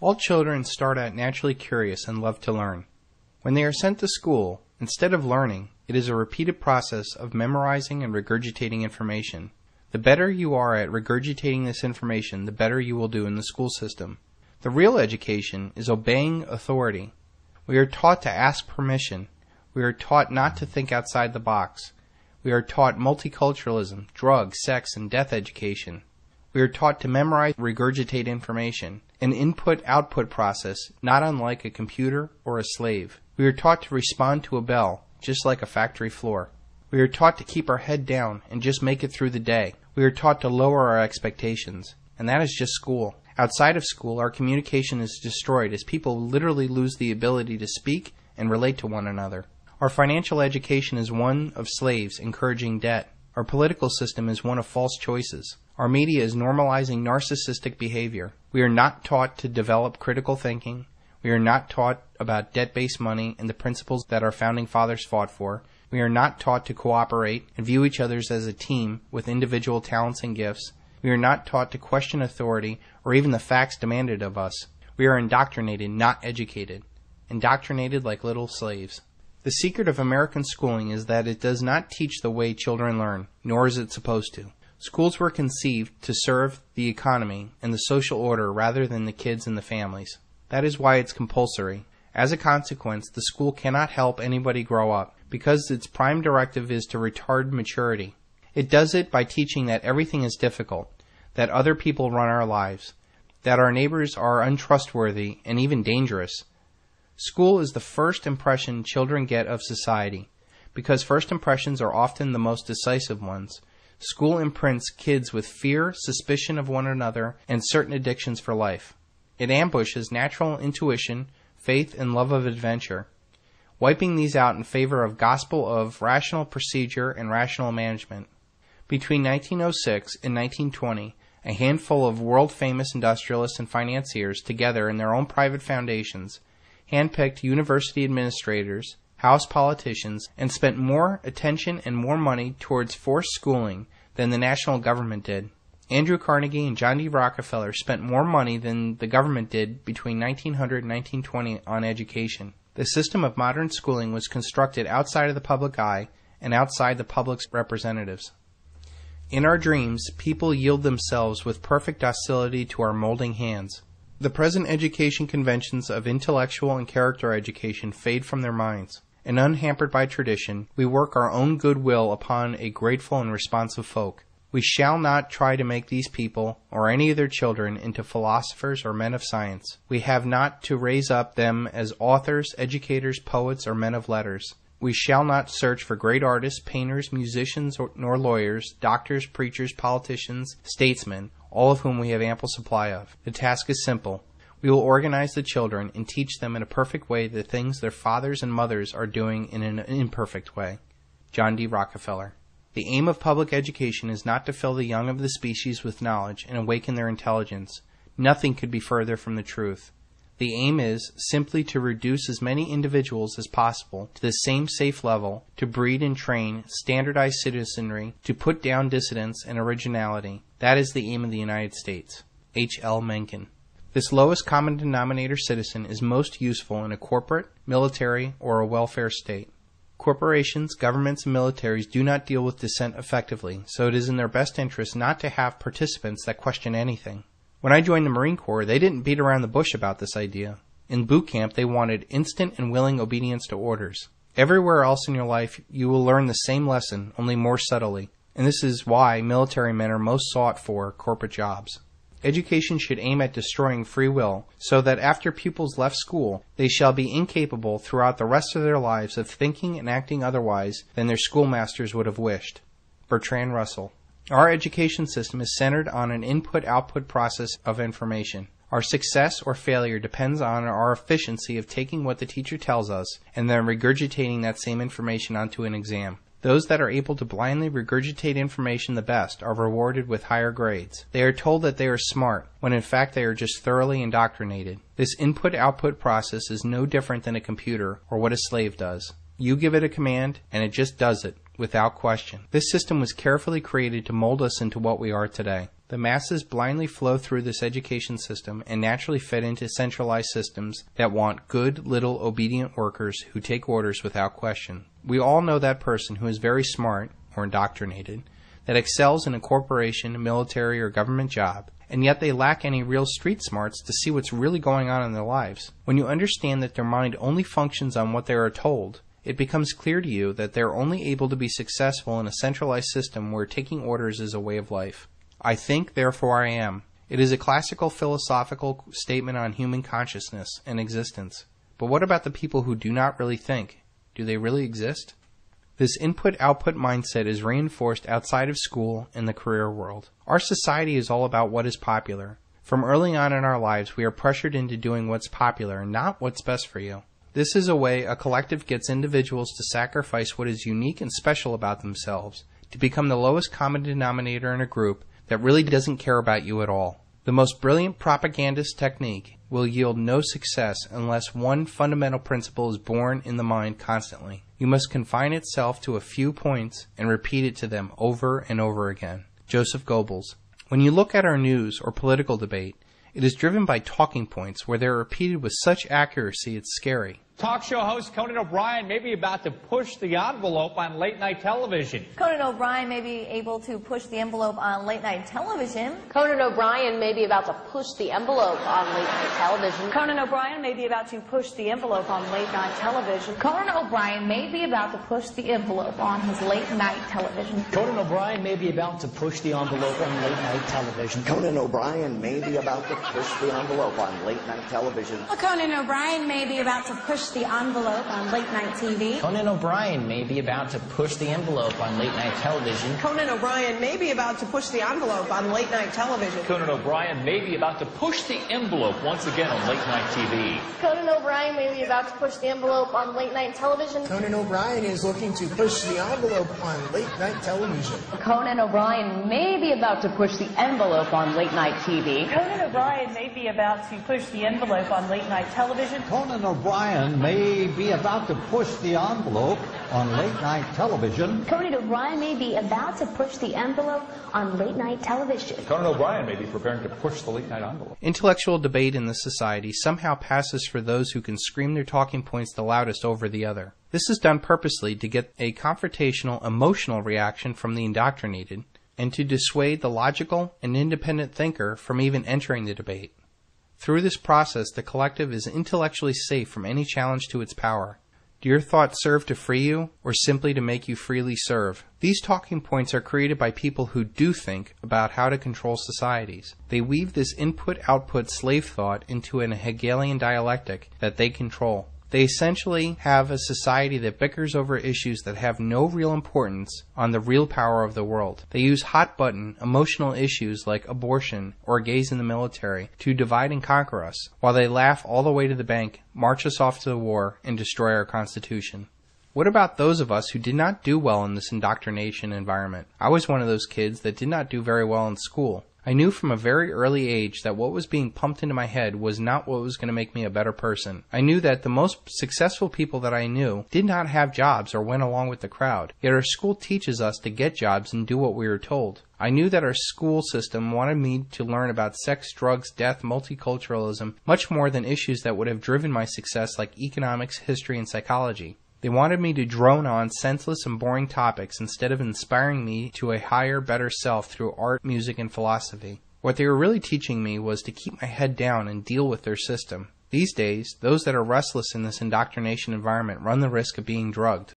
All children start out naturally curious and love to learn. When they are sent to school, instead of learning, it is a repeated process of memorizing and regurgitating information. The better you are at regurgitating this information, the better you will do in the school system. The real education is obeying authority. We are taught to ask permission. We are taught not to think outside the box. We are taught multiculturalism, drug, sex, and death education. We are taught to memorize, regurgitate information, an input-output process not unlike a computer or a slave. We are taught to respond to a bell, just like a factory floor. We are taught to keep our head down and just make it through the day. We are taught to lower our expectations, and that is just school. Outside of school, our communication is destroyed as people literally lose the ability to speak and relate to one another. Our financial education is one of slaves encouraging debt. Our political system is one of false choices. Our media is normalizing narcissistic behavior. We are not taught to develop critical thinking. We are not taught about debt-based money and the principles that our founding fathers fought for. We are not taught to cooperate and view each other as a team with individual talents and gifts. We are not taught to question authority or even the facts demanded of us. We are indoctrinated, not educated. Indoctrinated like little slaves. The secret of American schooling is that it does not teach the way children learn, nor is it supposed to. Schools were conceived to serve the economy and the social order rather than the kids and the families. That is why it's compulsory. As a consequence, the school cannot help anybody grow up, because its prime directive is to retard maturity. It does it by teaching that everything is difficult, that other people run our lives, that our neighbors are untrustworthy and even dangerous. School is the first impression children get of society. Because first impressions are often the most decisive ones, school imprints kids with fear, suspicion of one another, and certain addictions for life. It ambushes natural intuition, faith, and love of adventure, wiping these out in favor of gospel of rational procedure and rational management. Between 1906 and 1920, a handful of world-famous industrialists and financiers together in their own private foundations handpicked university administrators, House politicians, and spent more attention and more money towards forced schooling than the national government did. Andrew Carnegie and John D. Rockefeller spent more money than the government did between 1900 and 1920 on education. The system of modern schooling was constructed outside of the public eye and outside the public's representatives. In our dreams, people yield themselves with perfect docility to our molding hands. The present education conventions of intellectual and character education fade from their minds, and unhampered by tradition, we work our own goodwill upon a grateful and responsive folk. We shall not try to make these people, or any of their children, into philosophers or men of science. We have not to raise up them as authors, educators, poets, or men of letters. We shall not search for great artists, painters, musicians, nor lawyers, doctors, preachers, politicians, statesmen, all of whom we have ample supply of. The task is simple. We will organize the children and teach them in a perfect way the things their fathers and mothers are doing in an imperfect way. John D. Rockefeller. The aim of public education is not to fill the young of the species with knowledge and awaken their intelligence. Nothing could be further from the truth. The aim is simply to reduce as many individuals as possible to the same safe level, to breed and train standardized citizenry, to put down dissidence and originality. That is the aim of the United States. H. L. Mencken. This lowest common denominator citizen is most useful in a corporate, military, or a welfare state. Corporations, governments, and militaries do not deal with dissent effectively, so it is in their best interest not to have participants that question anything. When I joined the Marine Corps, they didn't beat around the bush about this idea. In boot camp, they wanted instant and willing obedience to orders. Everywhere else in your life, you will learn the same lesson, only more subtly. And this is why military men are most sought for corporate jobs. Education should aim at destroying free will, so that after pupils left school, they shall be incapable throughout the rest of their lives of thinking and acting otherwise than their schoolmasters would have wished. Bertrand Russell. Our education system is centered on an input-output process of information. Our success or failure depends on our efficiency of taking what the teacher tells us and then regurgitating that same information onto an exam. Those that are able to blindly regurgitate information the best are rewarded with higher grades. They are told that they are smart, when in fact they are just thoroughly indoctrinated. This input-output process is no different than a computer or what a slave does. You give it a command, and it just does it, without question. This system was carefully created to mold us into what we are today. The masses blindly flow through this education system and naturally fit into centralized systems that want good, little, obedient workers who take orders without question. We all know that person who is very smart, or indoctrinated, that excels in a corporation, military, or government job, and yet they lack any real street smarts to see what's really going on in their lives. When you understand that their mind only functions on what they are told, it becomes clear to you that they are only able to be successful in a centralized system where taking orders is a way of life. I think, therefore I am. It is a classical philosophical statement on human consciousness and existence. But what about the people who do not really think? Do they really exist? This input-output mindset is reinforced outside of school and the career world. Our society is all about what is popular. From early on in our lives, we are pressured into doing what's popular and not what's best for you. This is a way a collective gets individuals to sacrifice what is unique and special about themselves, to become the lowest common denominator in a group that really doesn't care about you at all. The most brilliant propagandist technique will yield no success unless one fundamental principle is born in the mind constantly. You must confine itself to a few points and repeat it to them over and over again. Joseph Goebbels. When you look at our news or political debate, it is driven by talking points where they are repeated with such accuracy it's scary. Talk show host Conan O'Brien may be about to push the envelope on late-night television. Conan O'Brien may be able to push the envelope on late-night television. Conan O'Brien may be about to push the envelope on late-night television. Conan O'Brien may be about to push the envelope on late-night television. Conan O'Brien may be about to push the envelope on his late-night television. Conan O'Brien may be about to push the envelope on late-night television. Conan O'Brien may be about to push the envelope on late-night television. Conan O'Brien may be about to push the envelope on late-night TV. Conan O'Brien may be about to push the envelope on late-night television. Conan O'Brien may be about to push the envelope on late-night television. Conan O'Brien may be about to push the envelope once again on late-night TV. Conan O'Brien may be about to push the envelope on late-night television. Conan O'Brien is looking to push the envelope on late-night television. Conan O'Brien may be about to push the envelope on late-night TV. Conan O'Brien may be about to push the envelope on late-night television. Conan O'Brien may be about to push the envelope on late-night television. Conan O'Brien may be about to push the envelope on late-night television. Conan O'Brien may be preparing to push the late-night envelope. Intellectual debate in this society somehow passes for those who can scream their talking points the loudest over the other. This is done purposely to get a confrontational, emotional reaction from the indoctrinated and to dissuade the logical and independent thinker from even entering the debate. Through this process, the collective is intellectually safe from any challenge to its power. Do your thoughts serve to free you, or simply to make you freely serve? These talking points are created by people who do think about how to control societies. They weave this input-output slave thought into an Hegelian dialectic that they control. They essentially have a society that bickers over issues that have no real importance on the real power of the world. They use hot-button, emotional issues like abortion or gays in the military to divide and conquer us, while they laugh all the way to the bank, march us off to the war, and destroy our Constitution. What about those of us who did not do well in this indoctrination environment? I was one of those kids that did not do very well in school. I knew from a very early age that what was being pumped into my head was not what was going to make me a better person. I knew that the most successful people that I knew did not have jobs or went along with the crowd. Yet our school teaches us to get jobs and do what we are told. I knew that our school system wanted me to learn about sex, drugs, death, multiculturalism, much more than issues that would have driven my success like economics, history, and psychology. They wanted me to drone on senseless and boring topics instead of inspiring me to a higher, better self through art, music, and philosophy. What they were really teaching me was to keep my head down and deal with their system. These days, those that are restless in this indoctrination environment run the risk of being drugged.